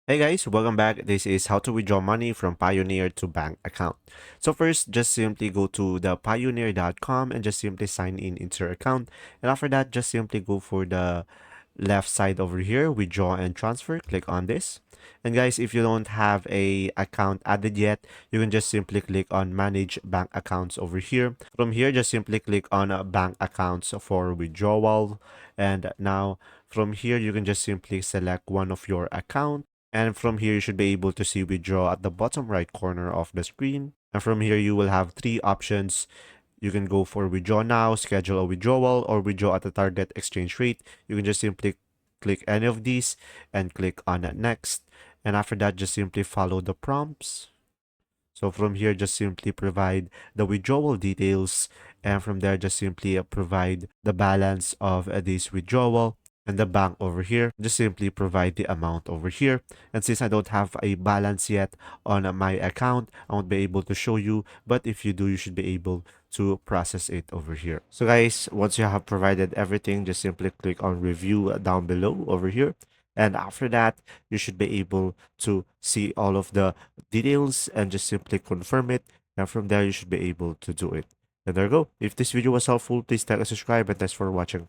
Hey guys, welcome back. This is how to withdraw money from Payoneer to bank account. So first, just simply go to the payoneer.com and just simply sign in into your account. And after that, just simply go for the left side over here, withdraw and transfer. Click on this. And guys, if you don't have a account added yet, you can just simply click on manage bank accounts over here. From here, just simply click on bank accounts for withdrawal. And now from here, you can just simply select one of your account. And from here, you should be able to see withdraw at the bottom right corner of the screen. And from here, you will have three options. You can go for withdraw now, schedule a withdrawal, or withdraw at the target exchange rate. You can just simply click any of these and click on next. And after that, just simply follow the prompts. So from here, just simply provide the withdrawal details. And from there, just simply provide the balance of this withdrawal. And the bank over here, just simply provide the amount over here. And since I don't have a balance yet on my account, I won't be able to show you. But if you do, you should be able to process it over here. So guys, once you have provided everything, just simply click on review down below over here. And after that, you should be able to see all of the details and just simply confirm it. And from there, you should be able to do it. And there you go. If this video was helpful, please like and subscribe, and thanks for watching.